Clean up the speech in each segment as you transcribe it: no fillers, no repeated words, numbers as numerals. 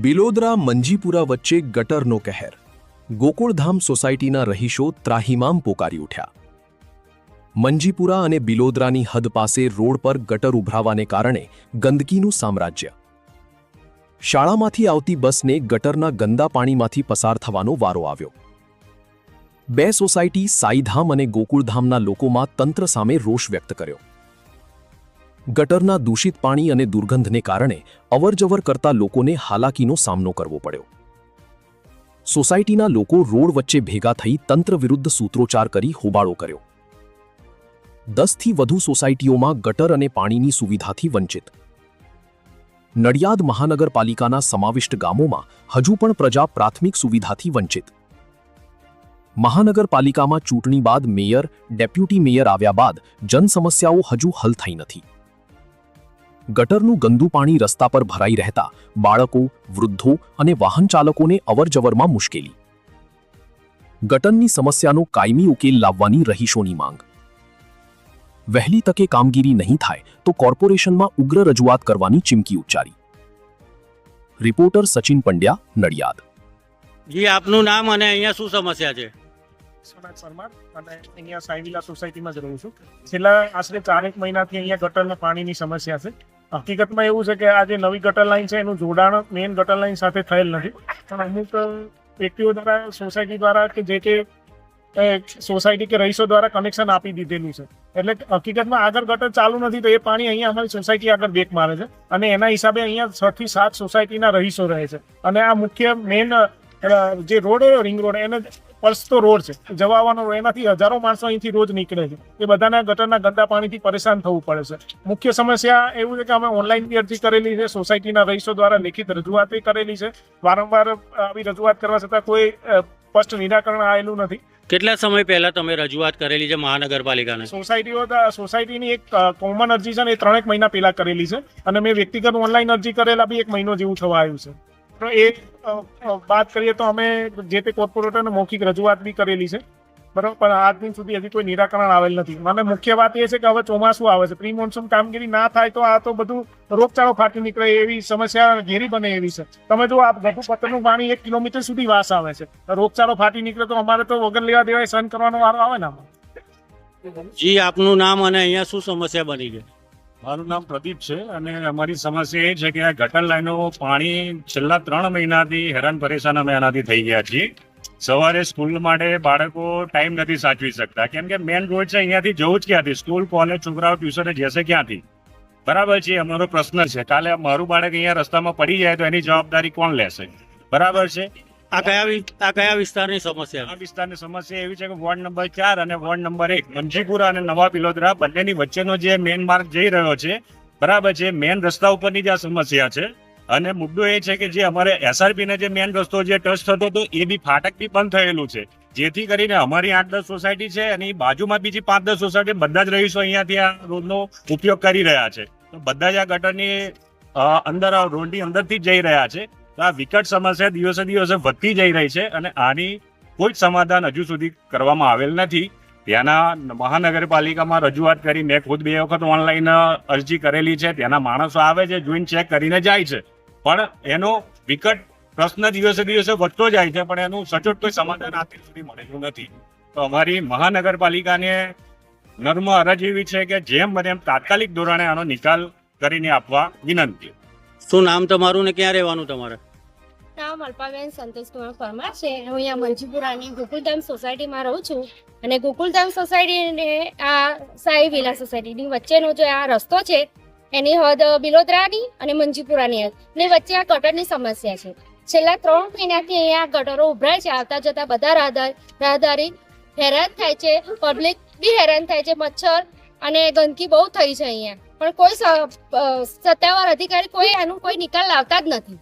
બિલોદરા મંજીપુરા વચ્ચે ગટરનો કહેર. ગોકુળધામ સોસાયટીના રહીશો ત્રાહિમામ પોકારી ઉઠ્યા. મંજીપુરા અને બિલોદરાની હદ પાસે રોડ પર ગટર ઉભરાવાને કારણે ગંદકીનું સામ્રાજ્ય. શાળામાંથી આવતી બસને ગટરના ગંદા પાણીમાંથી પસાર થવાનો વારો આવ્યો. બે સોસાયટી સાઈધામ અને ગોકુળધામના લોકોમાં તંત્ર સામે રોષ વ્યક્ત કર્યો. ગટરના દૂષિત પાણી અને દુર્ગંધને કારણે અવરજવર કરતા લોકોને હાલાકીનો સામનો કરવો પડ્યો. સોસાયટીના લોકો રોડ વચ્ચે ભેગા થઈ તંત્ર વિરુદ્ધ સૂત્રોચ્ચાર કરી હોબાળો કર્યો. 10થી વધુ સોસાયટીઓમાં ગટર અને પાણીની સુવિધાથી વંચિત. નડિયાદ મહાનગરપાલિકાના સમાવિષ્ટ ગામોમાં હજુ પણ પ્રજા પ્રાથમિક સુવિધાથી વંચિત. મહાનગરપાલિકામાં ચૂંટણી બાદ મેયર, ડેપ્યુટી મેયર આવ્યા બાદ જનસમસ્યાઓ હજુ હલ થઈ નથી. ગટરનું ગંદુ પાણી રસ્તા પર ભરાઈ રહેતા બાળકો, વૃદ્ધો અને વાહન ચાલકોને અવરજવરમાં મુશ્કેલી. ગટરની સમસ્યાનો કાયમી ઉકેલ લાવવાની રહીશોની માંગ. વહેલી તકે કામગીરી નહીં થાય તો કોર્પોરેશનમાં ઉગ્ર રજૂઆત કરવાની ચીમકી ઉચ્ચારી. રિપોર્ટર સચિન પંડ્યા, નડિયાદ. જી, આપનું નામ અને અહીંયા શું સમસ્યા છે? સોનાથ પરમાર અને અહીંયા સાઈવિલા સોસાયટીમાં જ રહું છું. છેલ્લા આશરે 4 મહિનાથી અહીંયા ગટરના પાણીની સમસ્યા છે. હકીકતમાં એવું છે કે આ જે નવી ગટર લાઈન છે એનું જોડાણ મેઇન ગટર લાઈન સાથે થયેલ નથી, પણ અમુક વ્યક્તિઓ દ્વારા સોસાયટી દ્વારા કે જે તે સોસાયટી કે રહીશો દ્વારા કનેક્શન આપી દીધેલું છે. એટલે હકીકતમાં આગળ ગટર ચાલુ નથી તો એ પાણી અહીંયા અમારી સોસાયટી આગળ બેક મારે છે અને એના હિસાબે અહીંયા 6 થી 7 સોસાયટીના રહીશો રહે છે. અને આ મુખ્ય મેઇન જે રોડ રિંગ રોડ એને પલ્સતો રોડ છે, જવા આવવાનો એનાથી હજારો માણસો અહીંથી રોજ નીકળે છે. એ બધાના ગટરના ગંદા પાણીથી પરેશાન થવું પડે છે. મુખ્ય સમસ્યા એવું છે કે અમે ઓનલાઈન બી અરજી કરેલી છે, સોસાયટીના રહીશો દ્વારા લેખિત રજૂઆત કરેલી છે. વારંવાર આવી રજૂઆત કરવા છતાં કોઈ સ્પષ્ટ નિરાકરણ આવેલું નથી. કેટલા સમય પહેલા તમે રજૂઆત કરેલી છે મહાનગરપાલિકાને? સોસાયટીની એક કોમન અરજી છે ને એ 3 મહિના પહેલા કરેલી છે અને મેં વ્યક્તિગત ઓનલાઈન અરજી કરેલા બી 1 મહિનો જેવું થવા આવ્યું છે. તો એ વાત કરીએ તો અમે જે તે કોર્પોરેટરને મૌખિક રજૂઆત બી કરેલી છે, બરાબર, પણ આજ દિન સુધી હજી કોઈ નિરાકરણ આવેલ નથી. મને મુખ્ય વાત એ છે કે હવે ચોમાસું આવે છે, પ્રી મોન્સૂન કામગીરી ના થાય તો આ તો બધું રોગચાળો ફાટી નીકળે એવી સમસ્યા ઘેરી બને એવી છે. તમે જો આ ગટુ પત્તરનું પાણી 1 કિલોમીટર સુધી વાસ આવે છે, રોગચાળો ફાટી નીકળે તો અમારે તો વગર લેવા દેવાય સહન કરવાનો વારો આવે ને. જી, આપનું નામ અને અહીંયા શું સમસ્યા બની છે? મારું નામ પ્રદીપ છે અને અમારી સમસ્યા એ છે કે આ ગટર લાઈનો પાણી છેલ્લા 3 મહિનાથી હેરાન પરેશાન અમે આનાથી થઈ ગયા છીએ. સવારે સ્કૂલ માટે બાળકો ટાઈમ નથી સાચવી શકતા, કેમ કે મેન રોડ છે, અહીંયાથી જવું જ ક્યાંથી? સ્કૂલ, કોલેજ, છોકરાઓ ટ્યુશને જશે ક્યાંથી? બરાબર છે, અમારો પ્રશ્ન છે. કાલે મારું બાળક અહીંયા રસ્તામાં પડી જાય તો એની જવાબદારી કોણ લેશે? બરાબર છે. આ કયા વિસ્તારની સમસ્યા? આ વિસ્તારની સમસ્યા એવી છે કે વોર્ડ નંબર 4 અને વોર્ડ નંબર 1 મંજીપુરા અને નવા બિલોદરા બંનેની વચ્ચેનો જે મેન માર્ગ જઈ રહ્યો છે, બરાબર છે, મેન રસ્તા ઉપરની જ આ સમસ્યા છે. અને મુદ્દો એ છે કે જે અમારે SRP ને જે મેન રસ્તો જે ટચ થતો હતો એ બી ફાટક બી બંધ થયેલું છે, જેથી કરીને અમારી 8-10 સોસાયટી છે અને બાજુમાં બીજી 5-10 સોસાયટી બધા જ રહીશો અહીંયાથી આ રોડનો ઉપયોગ કરી રહ્યા છે. તો બધા જ આ ગટરની અંદર રોડની અંદરથી જ જઈ રહ્યા છે. તો આ વિકટ સમસ્યા દિવસે દિવસે વધતી જઈ રહી છે અને આની કોઈ જ સમાધાન હજુ સુધી કરવામાં આવેલ નથી. ત્યાંના મહાનગરપાલિકામાં રજૂઆત કરી, મેં ખુદ 2 વખત ઓનલાઈન અરજી કરેલી છે. ત્યાંના માણસો આવે છે, જોઈને ચેક કરીને જાય છે, પણ એનો વિકટ પ્રશ્ન દિવસે દિવસે વધતો જાય છે, પણ એનું સચોટ કોઈ સમાધાન આજ સુધી મળેલું નથી. તો અમારી મહાનગરપાલિકાને નર્મ અરજ એવી છે કે જેમ બને એમ તાત્કાલિક ધોરણે આનો નિકાલ કરીને આપવા વિનંતી. શું નામ તમારું ને ક્યાં રહેવાનું તમારે? નામ અલ્પાબેન સંતોષકુમાર પરમાર છે. હું અહીંયા મંજીપુરાની ગોકુલધામ સોસાયટીમાં રહું છું અને ગોકુલધામ સોસાયટી અને આ સાઈ વિલા સોસાયટીની વચ્ચેનો જે આ રસ્તો છે એની હદ બિલોદરાની અને મંજીપુરાની હદ ને વચ્ચે આ ગટરની સમસ્યા છે. છેલ્લા 3 મહિનાથી અહીંયા ગટરો ઉભરાય છે. આવતા જતા બધા રાહદારી હેરાન થાય છે, પબ્લિક બી હેરાન થાય છે. મચ્છર અને ગંદકી બહુ થઈ છે અહીંયા, પણ કોઈ સત્તાવાર અધિકારી કોઈ આનું કોઈ નિકાલ લાવતા જ નથી.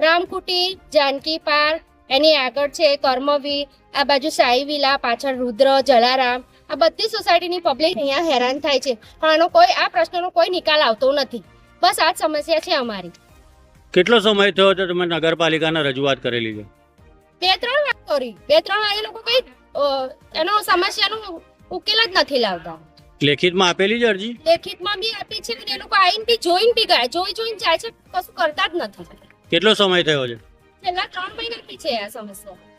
રામકુટી, જાનકી પાર્ક, એની આગળ છે કર્મવીર, આ બાજુ સાઈ વિલા, પાછળ રુદ્ર, જલારામ, આ બધી સોસાયટીની પબ્લિક અહીંયા હેરાન થાય છે, પણ આ પ્રશ્નનો કોઈ નિકાલ આવતો નથી. બસ આ જ સમસ્યા છે અમારી. કેટલો સમય થયો તો તમે નગરપાલિકાને રજૂઆત કરેલી છે? 2-3 વાર કરી. 2-3 વાર એ લોકો કોઈ એનો સમસ્યાનો ઉકેલ જ નથી લાવતા. લેખિતમાં આપેલી છે અરજી? લેખિતમાં બી આપી છે અને એ લોકો આવીને બી જોઈને બી ગયા, જોઈને જાય છે, કશું કરતા જ નથી. કેટલો સમય થયો છે? છેલ્લા 3 મહિનાથી છે આ સમસ્યા.